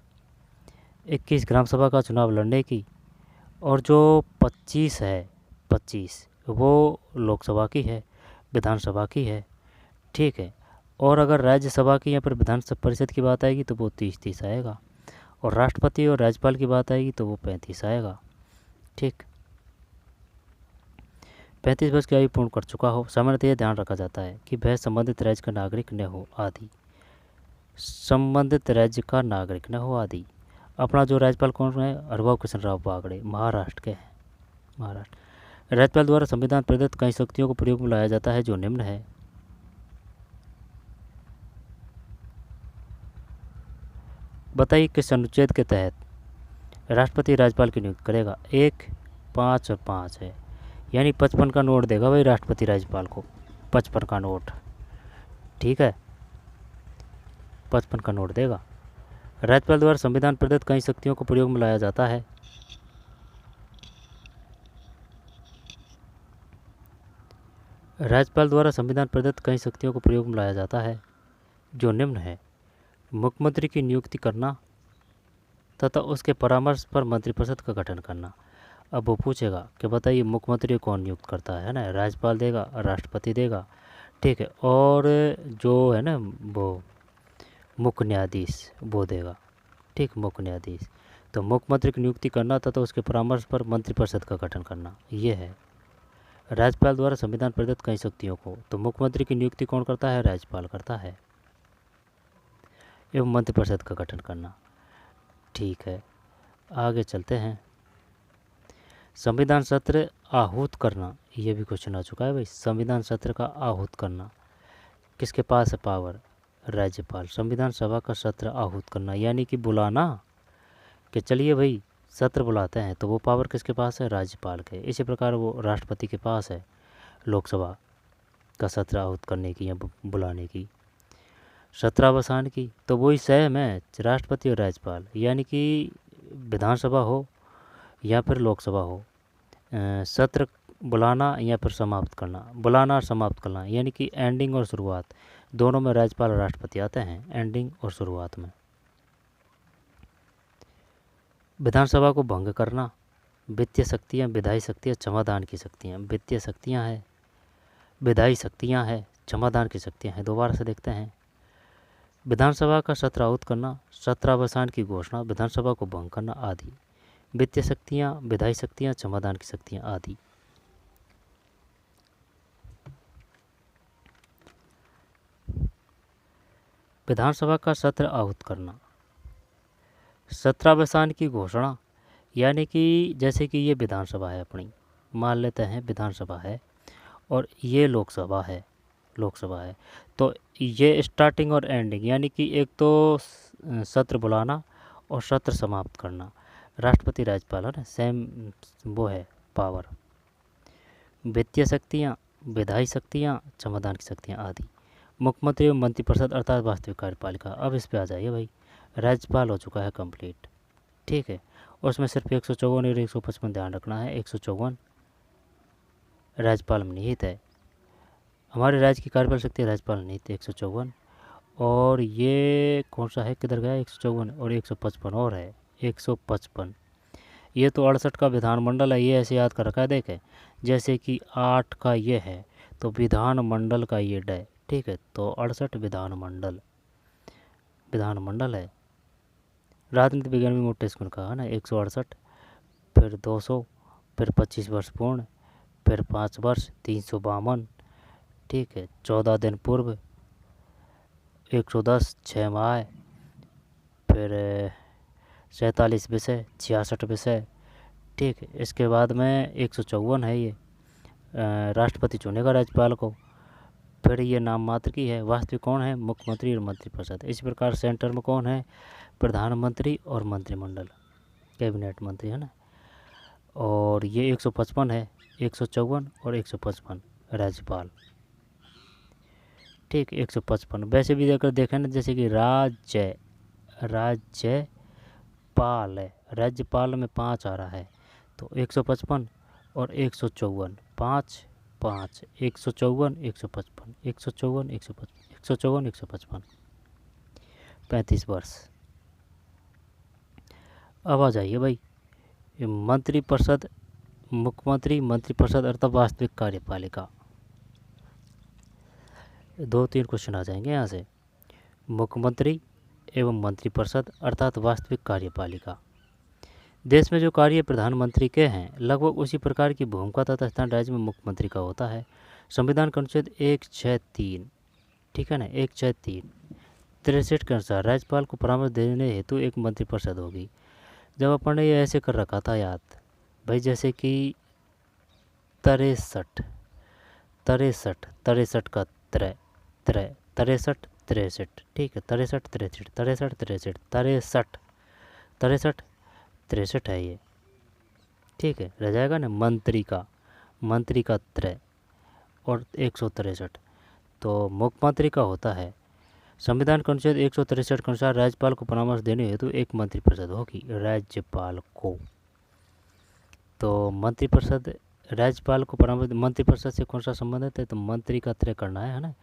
[SPEAKER 1] 21 ग्राम सभा का चुनाव लड़ने की। और जो 25 है, 25 वो लोकसभा की है, विधानसभा की है, ठीक है। और अगर राज्यसभा की या फिर विधान परिषद की बात आएगी तो वो 30 आएगा। और राष्ट्रपति और राज्यपाल की बात आएगी तो वो 35 आएगा, ठीक। 35 वर्ष की आयु पूर्ण कर चुका हो। सामान्यतः यह ध्यान रखा जाता है कि वह संबंधित राज्य का नागरिक न हो आदि, संबंधित राज्य का नागरिक न हो आदि। अपना जो राज्यपाल कौन है? हरभाऊ कृष्ण राव बागड़े, महाराष्ट्र के हैं, महाराष्ट्र। राज्यपाल द्वारा संविधान प्रदत्त कई शक्तियों को प्रयोग में लाया जाता है, जो निम्न है। बताइए किस अनुच्छेद के तहत राष्ट्रपति राज्यपाल की नियुक्ति करेगा? 1, 5 और 5 है, यानी 55 का नोट देगा भाई राष्ट्रपति राज्यपाल को, 55 का नोट, ठीक है, 55 का नोट देगा। राज्यपाल द्वारा संविधान प्रदत्त कई शक्तियों को प्रयोग में लाया जाता है। राज्यपाल द्वारा संविधान प्रदत्त कई शक्तियों को प्रयोग में लाया जाता है, जो निम्न है। मुख्यमंत्री की नियुक्ति करना तथा उसके परामर्श पर मंत्रिपरिषद का गठन करना। अब वो पूछेगा कि बताइए मुख्यमंत्री कौन नियुक्त करता है ना? राज्यपाल देगा, राष्ट्रपति देगा, ठीक है। और जो है ना वो मुख्य न्यायाधीश वो देगा, ठीक, मुख्य न्यायाधीश। तो मुख्यमंत्री की नियुक्ति करना तथा उसके परामर्श पर मंत्रिपरिषद का गठन करना, ये है। राज्यपाल द्वारा संविधान प्रदत्त कई शक्तियों को, तो मुख्यमंत्री की नियुक्ति कौन करता है? राज्यपाल करता है, एवं मंत्रिपरिषद का गठन करना, ठीक है। आगे चलते हैं। संविधान सत्र आहूत करना, ये भी क्वेश्चन आ चुका है भाई। संविधान सत्र का आहूत करना किसके पास है पावर? राज्यपाल। संविधान सभा का सत्र आहूत करना यानी कि बुलाना, कि चलिए भाई सत्र बुलाते हैं, तो वो पावर किसके पास है? राज्यपाल के। इसी प्रकार वो राष्ट्रपति के पास है लोकसभा का सत्र आहूत करने की या बुलाने की। सत्रावसान की तो वही सेम है, राष्ट्रपति और राज्यपाल, यानी कि विधानसभा हो या फिर लोकसभा हो, सत्र बुलाना या फिर समाप्त करना, बुलाना और समाप्त करना, यानी कि एंडिंग और शुरुआत दोनों में राज्यपाल और राष्ट्रपति आते हैं, एंडिंग और शुरुआत में। विधानसभा को भंग करना, वित्तीय शक्तियाँ, विधायी शक्तियाँ, क्षमादान की शक्तियाँ। वित्तीय शक्तियाँ है, विधायी शक्तियाँ है, क्षमादान की शक्तियाँ हैं। दोबारा से देखते हैं। विधानसभा का सत्र आहूत करना, सत्रावसान की घोषणा, विधानसभा को भंग करना आदि। वित्तीय शक्तियाँ, विधायी शक्तियाँ, क्षमादान की शक्तियाँ आदि। विधानसभा का सत्र आहूत करना, सत्रावसान की घोषणा, यानी कि जैसे कि ये विधानसभा है अपनी, मान लेते हैं विधानसभा है और ये लोकसभा है, तो ये स्टार्टिंग और एंडिंग, यानी कि एक तो सत्र बुलाना और सत्र समाप्त करना, राष्ट्रपति राज्यपाल है ना, सेम वो है पावर। वित्तीय शक्तियाँ, विधायी शक्तियाँ, क्षमादान की शक्तियाँ आदि। मुख्यमंत्री एवं मंत्रिपरिषद अर्थात वास्तविक कार्यपालिका। अब इस पे आ जाइए भाई, राज्यपाल हो चुका है कंप्लीट, ठीक है, और उसमें सिर्फ 154 और 155 ध्यान रखना है। 154 राज्यपाल में निहित है, हमारे राज्य की कार्यपाल शक्ति राज्यपाल निहित 154, और ये कौन सा है, किधर गया 154, और 155 और है 155। ये तो 68 का विधानमंडल है, ये ऐसे याद कर रखा है देखें, जैसे कि 8 का ये है तो विधानमंडल का ये डे, ठीक है, तो 68 विधानमंडल है। राजनीति विज्ञान में मोटे स्कूल का है ना, 168, फिर 200, फिर 25 वर्ष पूर्ण, फिर 5 वर्ष 352, ठीक है, 14 दिन पूर्व, 110 6 माह, फिर 47 विषय, 66 विषय, ठीक है। इसके बाद में 154 है ये, राष्ट्रपति चुनेगा राज्यपाल को, फिर ये नाम मात्र की है। वास्तविक कौन है? मुख्यमंत्री और मंत्रिपरिषद। इसी प्रकार सेंटर में कौन है? प्रधानमंत्री और मंत्रिमंडल, कैबिनेट मंत्री है ना। और ये 155 है, 154 और 155 राज्यपाल, ठीक, 155। वैसे भी अगर देखें ना, जैसे कि राज्यपाल है, राज्यपाल में 5 आ रहा है, तो 155 और 154, 5 5, 154 155, 154 155, 154 155, 35 वर्ष। अब आ जाइए भाई, मंत्रिपरिषद, मुख्यमंत्री, मंत्रिपरिषद अर्थात वास्तविक कार्यपालिका। 2-3 क्वेश्चन आ जाएंगे यहाँ से। मुख्यमंत्री एवं मंत्रिपरिषद अर्थात वास्तविक कार्यपालिका। देश में जो कार्य प्रधानमंत्री के हैं, लगभग उसी प्रकार की भूमिका तथा स्थान राज्य में मुख्यमंत्री का होता है। संविधान का अनुच्छेद 163, ठीक है ना, 163 के अनुसार राज्यपाल को परामर्श देने हेतु एक मंत्रिपरिषद होगी। जब अपन ने ये ऐसे कर रखा था याद भाई, जैसे कि 63 का 63, ठीक है, 63 है ये, ठीक है, रह जाएगा ना। मंत्री का 3 और 163, तो मुख्यमंत्री का होता है। संविधान का अनुच्छेद 163 के अनुसार राज्यपाल को परामर्श देने हेतु एक मंत्रिपरिषद होगी राज्यपाल को। तो मंत्रिपरिषद राज्यपाल को परामर्श, मंत्रिपरिषद से कौन सा संबंधित है? तो मंत्री का 3 करना है ना,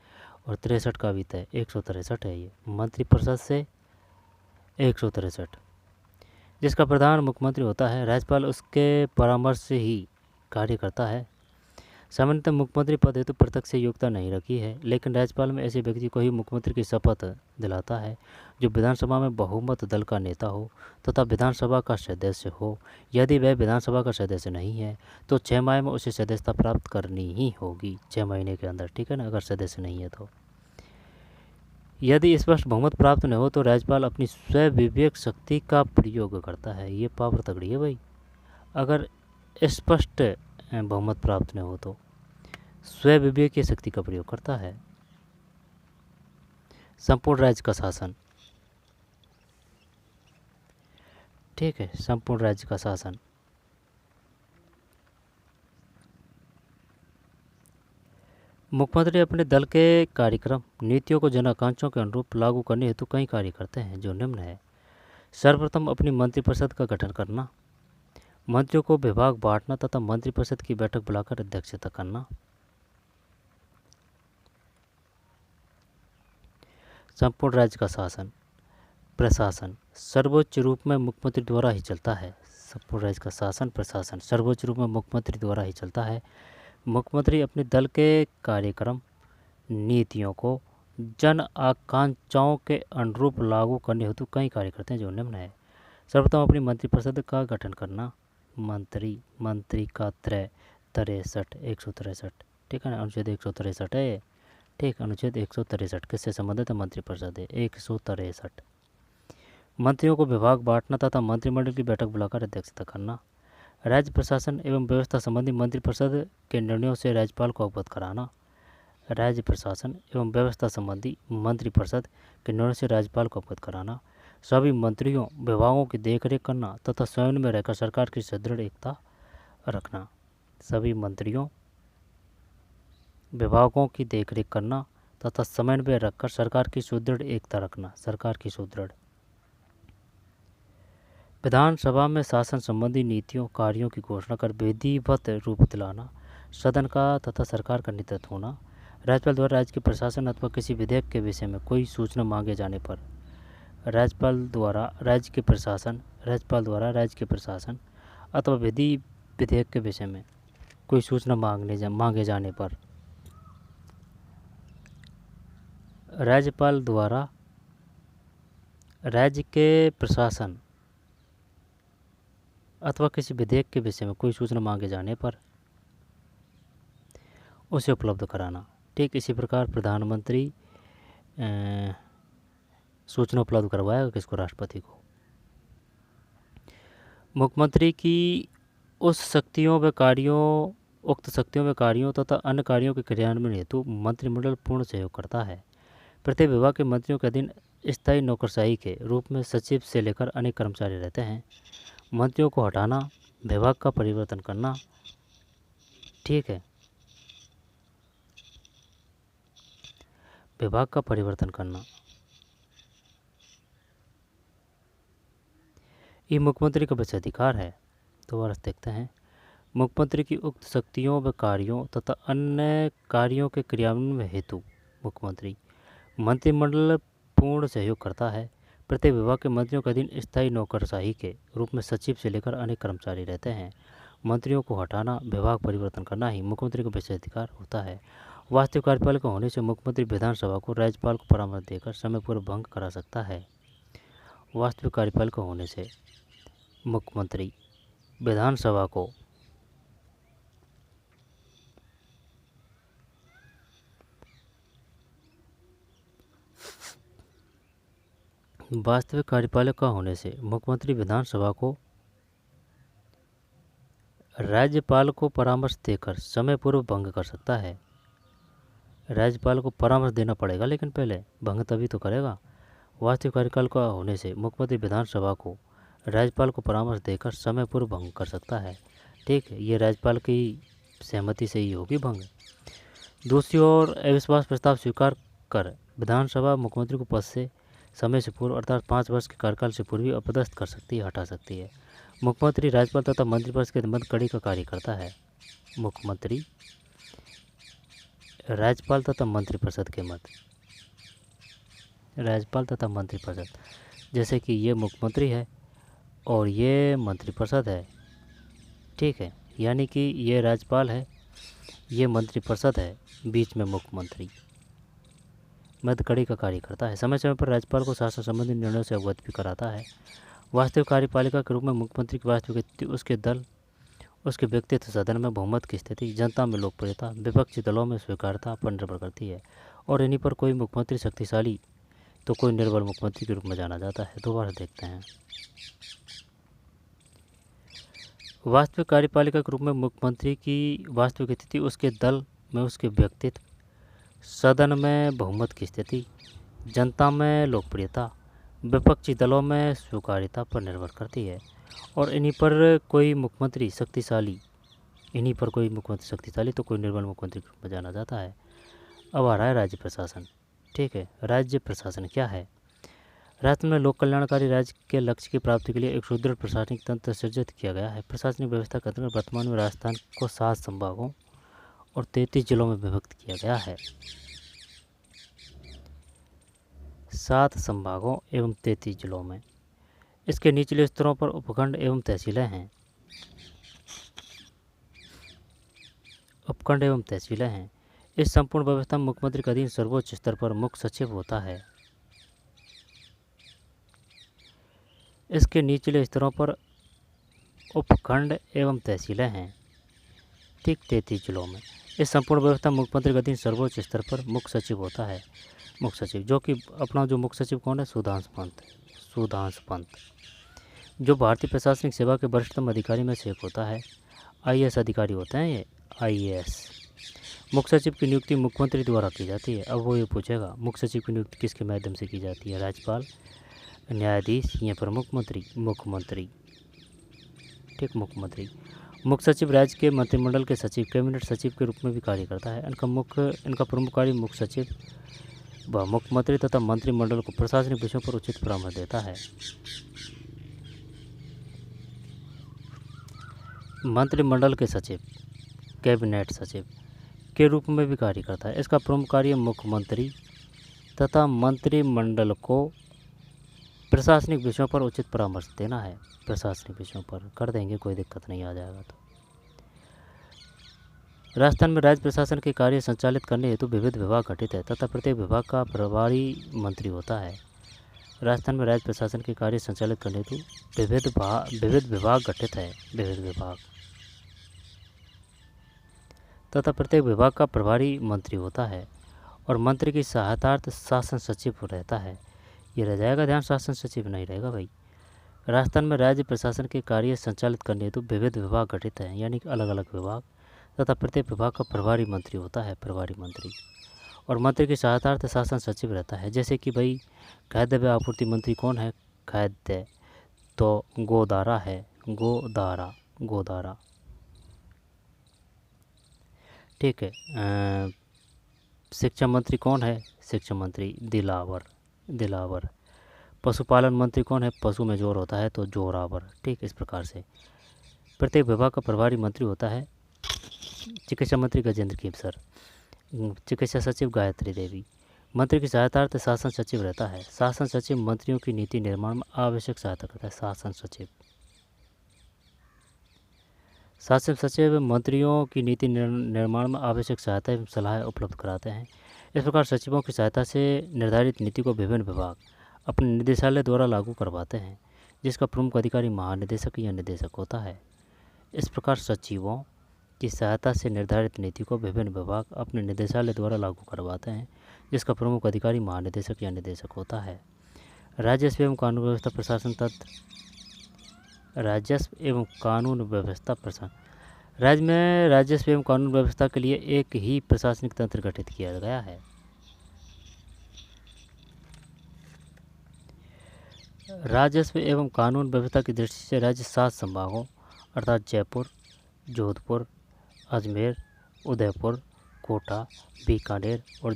[SPEAKER 1] और 63 का भी तय, 163 है ये, मंत्रिपरिषद से 163, जिसका प्रधान मुख्यमंत्री होता है। राज्यपाल उसके परामर्श से ही कार्य करता है। सामान्यतः मुख्यमंत्री पद हेतु प्रत्यक्ष योग्यता नहीं रखी है, लेकिन राज्यपाल में ऐसे व्यक्ति को ही मुख्यमंत्री की शपथ दिलाता है जो विधानसभा में बहुमत दल का नेता हो तथा विधानसभा का सदस्य हो। यदि वह विधानसभा का सदस्य नहीं है तो 6 माह में उसे सदस्यता प्राप्त करनी ही होगी, 6 महीने के अंदर, ठीक है ना, अगर सदस्य नहीं है तो। यदि स्पष्ट बहुमत प्राप्त न हो तो राज्यपाल अपनी स्वविवेक शक्ति का प्रयोग करता है। ये पावर तगड़ी है भाई। अगर स्पष्ट बहुमत प्राप्त न हो तो स्वविवेक की शक्ति का प्रयोग करता है। संपूर्ण राज्य का शासन, ठीक है, संपूर्ण राज्य का शासन। मुख्यमंत्री अपने दल के कार्यक्रम नीतियों को जन आकांक्षाओं के अनुरूप लागू करने हेतु कई कार्य करते हैं, जो निम्न है। सर्वप्रथम अपनी मंत्रिपरिषद का गठन करना, मंत्रियों को विभाग बांटना तथा मंत्रिपरिषद की बैठक बुलाकर अध्यक्षता करना। संपूर्ण राज्य का शासन, प्रशासन सर्वोच्च रूप में मुख्यमंत्री द्वारा ही चलता है। संपूर्ण राज्य का शासन प्रशासन सर्वोच्च रूप में मुख्यमंत्री द्वारा ही चलता है। मुख्यमंत्री अपने दल के कार्यक्रम नीतियों को जन आकांक्षाओं के अनुरूप लागू करने हेतु कई कार्य करते हैं, जो निम्न है। सर्वप्रथम अपनी मंत्रिपरिषद का गठन करना, मंत्री का त्रय 63 163, ठीक है ना, अनुच्छेद 163 है, ठीक, अनुच्छेद 163 किससे संबंधित है? मंत्रिपरिषद है 163। मंत्रियों को विभाग बांटना तथा मंत्रिमंडल की बैठक बुलाकर अध्यक्षता करना। राज्य प्रशासन एवं व्यवस्था संबंधी मंत्रिपरिषद के निर्णयों से राज्यपाल को अवगत कराना। राज्य प्रशासन एवं व्यवस्था संबंधी मंत्रिपरिषद के निर्णयों से राज्यपाल को अवगत कराना। सभी मंत्रियों विभागों की देखरेख करना तथा स्वयं में रहकर सरकार की सुदृढ़ एकता रखना। सभी मंत्रियों विभागों की देखरेख करना तथा समन्वय रखकर सरकार की सुदृढ़ एकता रखना। सरकार की सुदृढ़। विधानसभा में शासन संबंधी नीतियों कार्यों की घोषणा कर विधिवत रूप दिलाना। सदन का तथा सरकार का नेतृत्व होना। राज्यपाल द्वारा राज्य के प्रशासन अथवा किसी विधेयक के विषय में कोई सूचना मांगे जाने पर राज्यपाल द्वारा राज्य के प्रशासन अथवा विधेयक के विषय में कोई सूचना मांगे जाने पर राज्यपाल द्वारा राज्य के प्रशासन अथवा किसी विधेयक के विषय में कोई सूचना मांगे जाने पर उसे उपलब्ध कराना। ठीक इसी प्रकार प्रधानमंत्री सूचना उपलब्ध करवाएगा किसको? राष्ट्रपति को। मुख्यमंत्री की उक्त शक्तियों व कार्यों तथा अन्य कार्यों के क्रियान्वयन हेतु मंत्रिमंडल पूर्ण सहयोग करता है। प्रत्येक विभाग के मंत्रियों के अधीन स्थायी नौकरशाही के रूप में सचिव से लेकर अनेक कर्मचारी रहते हैं। मंत्रियों को हटाना, विभाग का परिवर्तन करना, ठीक है, विभाग का परिवर्तन करना, ये मुख्यमंत्री का विशेष अधिकार है। दोबारा देखते हैं। मुख्यमंत्री की उक्त शक्तियों व कार्यों तथा अन्य कार्यों के क्रियान्वयन हेतु मुख्यमंत्री मंत्रिमंडल पूर्ण सहयोग करता है। प्रत्येक विभाग के मंत्रियों के अधीन स्थायी नौकरशाही के रूप में सचिव से लेकर अनेक कर्मचारी रहते हैं। मंत्रियों को हटाना, विभाग परिवर्तन करना ही मुख्यमंत्री का विशेष अधिकार होता है। वास्तविक कार्यपालिका होने से मुख्यमंत्री विधानसभा को राज्यपाल को परामर्श देकर समय पूर्व भंग करा सकता है। वास्तविक कार्यपालिका होने से मुख्यमंत्री विधानसभा को राज्यपाल को परामर्श देकर समय पूर्व भंग कर सकता है। राज्यपाल को परामर्श देना पड़ेगा, लेकिन पहले भंग तभी तो करेगा। वास्तविक कार्यपालिका होने से मुख्यमंत्री विधानसभा को राज्यपाल को परामर्श देकर समय पूर्व भंग कर सकता है। ठीक है, ये राज्यपाल की सहमति से ही होगी भंग। दूसरी ओर अविश्वास प्रस्ताव स्वीकार कर विधानसभा मुख्यमंत्री को पद से समय से पूर्व अर्थात 5 वर्ष के कार्यकाल से पूर्व अपदस्थ कर सकती है, हटा सकती है। मुख्यमंत्री राज्यपाल तथा मंत्रिपरिषद के मध्य कड़ी का कार्य करता है। मुख्यमंत्री राज्यपाल तथा मंत्रिपरिषद के मध्य, राज्यपाल तथा मंत्रिपरिषद, जैसे कि ये मुख्यमंत्री है और ये मंत्रिपरिषद है, ठीक है, यानी कि ये राज्यपाल है, ये मंत्रिपरिषद है, बीच में मुख्यमंत्री मध्य कड़ी का कार्य करता है। समय समय पर राज्यपाल को शासन संबंधी निर्णयों से अवगत भी कराता है। वास्तविक कार्यपालिका के रूप में मुख्यमंत्री की वास्तविक स्थिति उसके दल, उसके व्यक्तित्व, सदन में बहुमत की स्थिति, जनता में लोकप्रियता, विपक्षी दलों में स्वीकार्यता पर निर्भर करती है और इन्हीं पर कोई मुख्यमंत्री शक्तिशाली तो कोई निर्बल मुख्यमंत्री के रूप में जाना जाता है। दोबारा देखते हैं। वास्तविक कार्यपालिका के रूप में मुख्यमंत्री की वास्तविक स्थिति उसके दल में उसके व्यक्तित्व, सदन में बहुमत की स्थिति, जनता में लोकप्रियता विपक्षी दलों में स्वीकार्यता पर निर्भर करती है। और इन्हीं पर कोई मुख्यमंत्री शक्तिशाली तो कोई निर्बल मुख्यमंत्री के रूप में जाना जाता है। अब आ रहा है राज्य प्रशासन। ठीक है, राज्य प्रशासन क्या है? राष्ट्र में लोक कल्याणकारी राज्य के लक्ष्य की प्राप्ति के लिए एक सुदृढ़ प्रशासनिक तंत्र सृजित किया गया है। प्रशासनिक व्यवस्था के अंतर्गत वर्तमान में राजस्थान को 7 संभागों और 33 जिलों में विभक्त किया गया है। 7 संभागों एवं 33 जिलों में। इसके निचले स्तरों पर उपखंड एवं तहसीलें हैं। इस संपूर्ण व्यवस्था में मुख्यमंत्री के अधीन सर्वोच्च स्तर पर मुख्य सचिव होता है। इसके निचले स्तरों पर उपखंड एवं तहसीलें हैं। ठीक 33 जिलों में। इस संपूर्ण व्यवस्था मुख्यमंत्री के अधीन सर्वोच्च स्तर पर मुख्य सचिव होता है। मुख्य सचिव जो कि अपना जो मुख्य सचिव कौन है? सुधांशु पंत, जो भारतीय प्रशासनिक सेवा के वरिष्ठतम अधिकारी में से एक होता है। IAS अधिकारी होते हैं ये, IAS। मुख्य सचिव की नियुक्ति मुख्यमंत्री द्वारा की जाती है। अब वो ये पूछेगा मुख्य सचिव की नियुक्ति किसके माध्यम से की जाती है? राज्यपाल, न्यायाधीश या फिर मुख्यमंत्री। ठीक, मुख्यमंत्री। मुख्य सचिव राज्य के मंत्रिमंडल के सचिव, कैबिनेट सचिव के रूप में भी कार्य करता है। इनका प्रमुख कार्य मुख्य सचिव व मुख्यमंत्री तथा मंत्रिमंडल को प्रशासनिक विषयों पर उचित परामर्श देता है। मंत्रिमंडल के सचिव, कैबिनेट सचिव के रूप में भी कार्य करता है। इसका प्रमुख कार्य मुख्यमंत्री तथा मंत्रिमंडल को प्रशासनिक विषयों पर उचित परामर्श देना है। प्रशासनिक विषयों पर कर देंगे, कोई दिक्कत नहीं आ जाएगा। तो राजस्थान में राज्य प्रशासन के कार्य संचालित करने हेतु विविध विभाग गठित है तथा प्रत्येक विभाग का प्रभारी मंत्री होता है। राजस्थान में राज्य प्रशासन के कार्य संचालित करने हेतु विविध विभाग गठित है। विविध विभाग तथा प्रत्येक विभाग का प्रभारी मंत्री होता है और मंत्री की सहायतार्थ शासन सचिव रहता है। ये रह जाएगा ध्यान, शासन सचिव नहीं रहेगा भाई। राजस्थान में राज्य प्रशासन के कार्य संचालित करने हेतु विविध विभाग गठित हैं, यानी कि अलग अलग विभाग तथा प्रत्येक विभाग का प्रभारी मंत्री होता है। प्रभारी मंत्री और मंत्री की सहायतार्थ शासन सचिव रहता है। जैसे कि भाई खाद्य व आपूर्ति मंत्री कौन है? खाद्य, तो गोदारा है, गोदारा। ठीक है। शिक्षा मंत्री कौन है? शिक्षा मंत्री दिलावर। पशुपालन मंत्री कौन है? पशु में जोर होता है तो जोरावर। ठीक, इस प्रकार से प्रत्येक विभाग का प्रभारी मंत्री होता है। चिकित्सा मंत्री गजेंद्र कीमसर, चिकित्सा सचिव गायत्री देवी। मंत्री की सहायतार्थ शासन सचिव रहता है। शासन सचिव मंत्रियों की नीति निर्माण में आवश्यक सहायता करता है। शासन सचिव मंत्रियों की नीति निर्माण में आवश्यक सहायता एवं सलाह उपलब्ध कराते हैं। इस प्रकार सचिवों की सहायता से निर्धारित नीति को विभिन्न विभाग अपने निदेशालय द्वारा लागू करवाते हैं, जिसका प्रमुख अधिकारी महानिदेशक या निदेशक होता है। इस प्रकार सचिवों की सहायता से निर्धारित नीति को विभिन्न विभाग अपने निदेशालय द्वारा लागू करवाते हैं, जिसका प्रमुख अधिकारी महानिदेशक या निदेशक होता है। राजस्व एवं कानून व्यवस्था प्रशासन तंत्र। राजस्व एवं कानून व्यवस्था प्रशासन। राज्य में राजस्व एवं कानून व्यवस्था के लिए एक ही प्रशासनिक तंत्र गठित किया गया है। राजस्व एवं कानून व्यवस्था की दृष्टि से राज्य 7 संभागों अर्थात जयपुर, जोधपुर, अजमेर, उदयपुर, कोटा, बीकानेर और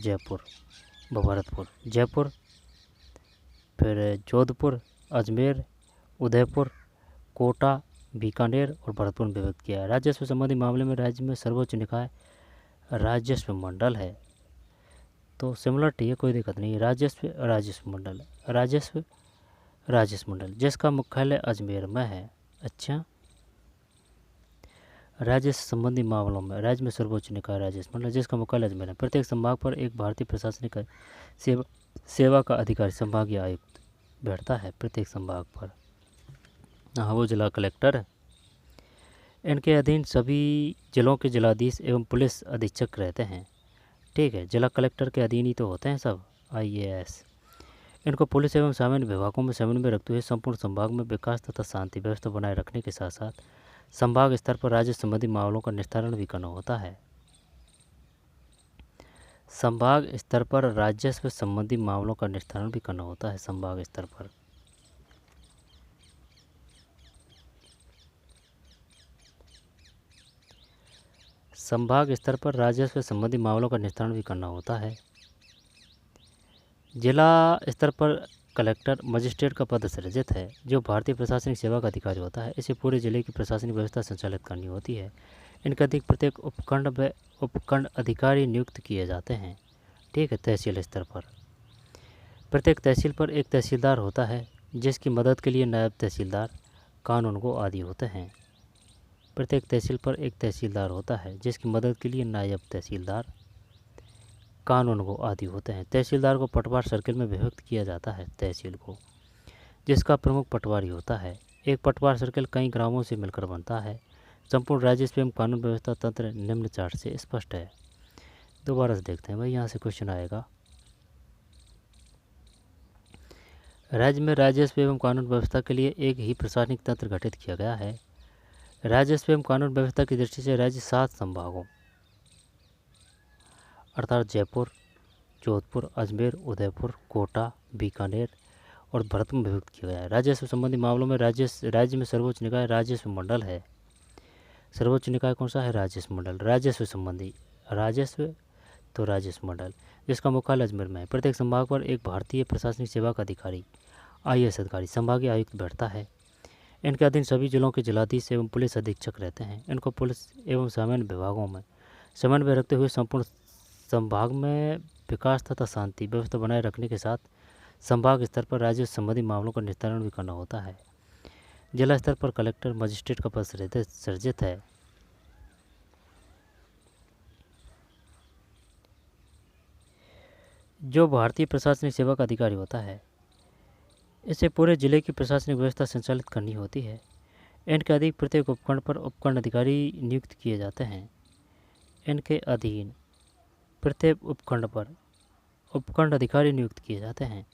[SPEAKER 1] भरतपुर। जयपुर, फिर जोधपुर, अजमेर, उदयपुर, कोटा, बीकानेर और भरतपुर में विभक्त किया है। राजस्व संबंधी मामले में राज्य में सर्वोच्च निकाय राजस्व मंडल है। तो सिमिलरिटी है, कोई दिक्कत नहीं। राजस्व मंडल जिसका मुख्यालय अजमेर में है। अच्छा, राजस्व संबंधी मामलों में राज्य में सर्वोच्च निकाय राजस्व मंडल जिसका मुख्यालय अजमेर है। प्रत्येक संभाग पर एक भारतीय प्रशासनिक सेवा का अधिकारी संभागीय आयुक्त बैठता है। प्रत्येक संभाग पर हाँ, वो जिला कलेक्टर है। इनके अधीन सभी जिलों के जिलाधीश एवं पुलिस अधीक्षक रहते हैं। ठीक है, जिला कलेक्टर के अधीन ही तो होते हैं सब IAS। इनको पुलिस एवं सामान्य विभागों में समन्वय रखते हुए संपूर्ण संभाग में विकास तथा शांति व्यवस्था बनाए रखने के साथ साथ संभाग स्तर पर राज्य संबंधी मामलों का निस्तारण भी करना होता है। संभाग स्तर पर राजस्व संबंधी मामलों का निस्तारण भी करना होता है। संभाग स्तर पर संभाग स्तर पर राजस्व संबंधी मामलों का निस्तारण भी करना होता है। जिला स्तर पर कलेक्टर मजिस्ट्रेट का पद सृजित है, जो भारतीय प्रशासनिक सेवा का अधिकारी होता है। इसे पूरे जिले की प्रशासनिक व्यवस्था संचालित करनी होती है। इनके अधिक प्रत्येक उपखंड अधिकारी नियुक्त किए जाते हैं। ठीक है। तहसील स्तर पर प्रत्येक तहसील पर एक तहसीलदार होता है, जिसकी मदद के लिए नायब तहसीलदार, कानूनगो आदि होते हैं। प्रत्येक तहसील पर एक तहसीलदार होता है, जिसकी मदद के लिए नायब तहसीलदार, कानूनगो आदि होते हैं। तहसीलदार को पटवार सर्किल में विभक्त किया जाता है। तहसील को, जिसका प्रमुख पटवारी होता है। एक पटवार सर्किल कई ग्रामों से मिलकर बनता है। संपूर्ण राजस्व एवं कानून व्यवस्था तंत्र निम्न चार्ट से स्पष्ट है। दोबारा से देखते हैं भाई, यहाँ से क्वेश्चन आएगा। राज्य में राजस्व एवं कानून व्यवस्था के लिए एक ही प्रशासनिक तंत्र गठित किया गया है। राजस्व एवं कानून व्यवस्था की दृष्टि से राज्य 7 संभागों अर्थात जयपुर, जोधपुर, अजमेर, उदयपुर, कोटा, बीकानेर और भरतपुर में विभक्त किया गया है। राजस्व संबंधी मामलों में राज्य में सर्वोच्च निकाय राजस्व मंडल है। सर्वोच्च निकाय कौन सा है? राजस्व मंडल। राजस्व संबंधी राजस्व तो राजस्व मंडल, जिसका मुख्यालय अजमेर में है। प्रत्येक संभाग पर एक भारतीय प्रशासनिक सेवा का अधिकारी, IAS अधिकारी, संभागीय आयुक्त बैठता है। इनके अधीन सभी जिलों के जिलाधीश एवं पुलिस अधीक्षक रहते हैं। इनको पुलिस एवं सामान्य विभागों में समन्वय रखते हुए संपूर्ण संभाग में विकास तथा शांति व्यवस्था बनाए रखने के साथ संभाग स्तर पर राजस्व संबंधी मामलों का निस्तारण भी करना होता है। जिला स्तर पर कलेक्टर मजिस्ट्रेट का पद सृजित है। जो भारतीय प्रशासनिक सेवा का अधिकारी होता है। इसे पूरे जिले की प्रशासनिक व्यवस्था संचालित करनी होती है। इनके अधीन प्रत्येक उपखंड पर उपखंड अधिकारी नियुक्त किए जाते हैं। इनके अधीन प्रत्येक उपखंड पर उपखंड अधिकारी नियुक्त किए जाते हैं।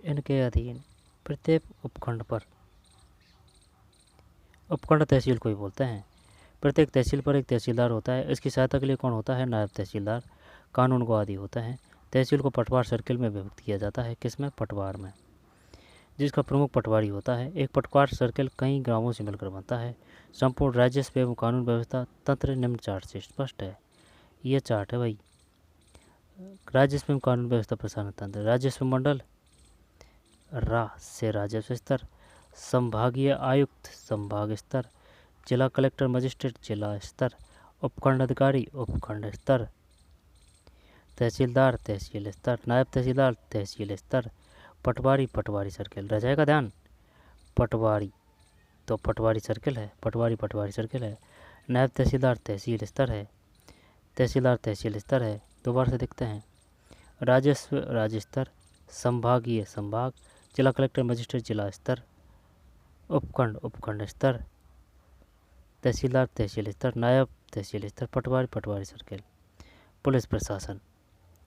[SPEAKER 1] इनके अधीन प्रत्येक उपखंड पर उपखंड तहसील को ही बोलते हैं। प्रत्येक तहसील पर एक तहसीलदार होता है। इसकी सहायता के लिए कौन होता है? नायब तहसीलदार, कानूनगो आदि होते हैं। तहसील को पटवार सर्किल में विभक्त किया जाता है। किसमें? पटवार में, जिसका प्रमुख पटवारी होता है। एक पटवार सर्किल कई ग्रामों से मिलकर बनता है। संपूर्ण राजस्व एवं कानून व्यवस्था तंत्र निम्न चार्ट से स्पष्ट है। ये चार्ट है भाई। राजस्व एवं कानून व्यवस्था प्रशासन तंत्र, राजस्व मंडल से राजस्व स्तर, संभागीय आयुक्त संभाग स्तर, जिला कलेक्टर मजिस्ट्रेट जिला स्तर, उपखंड अधिकारी उपखंड स्तर, तहसीलदार तहसील स्तर, नायब तहसीलदार तहसील स्तर, पटवारी पटवारी सर्किल। रह जाएगा ध्यान, पटवारी तो पटवारी सर्किल है, पटवारी सर्किल है। नायब तहसीलदार तहसील स्तर है, तहसीलदार तहसील स्तर है। दोबारा से देखते हैं। राजस्व राज्य स्तर, संभागीय संभाग, जिला कलेक्टर मजिस्ट्रेट जिला स्तर, उपखंड उपखंड स्तर, तहसीलदार तहसील स्तर, नायब तहसील स्तर, पटवारी पटवारी सर्किल, पुलिस प्रशासन।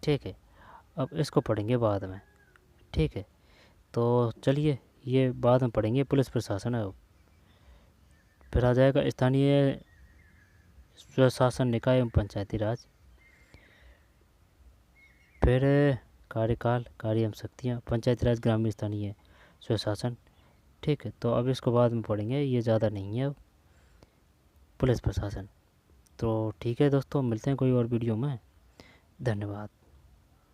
[SPEAKER 1] ठीक है। अब इसको पढ़ेंगे बाद में। ठीक है, तो चलिए ये बाद में पढ़ेंगे। पुलिस प्रशासन है। फिर आ जाएगा स्थानीय स्वशासन निकाय एवं पंचायती राज, फिर कार्यकाल कार्य एवं शक्तियाँ, पंचायती राज, ग्रामीण स्थानीय स्वशासन। ठीक है, तो अब इसको बाद में पढ़ेंगे, ये ज़्यादा नहीं है अब। पुलिस प्रशासन। तो ठीक है दोस्तों, मिलते हैं कोई और वीडियो में। धन्यवाद।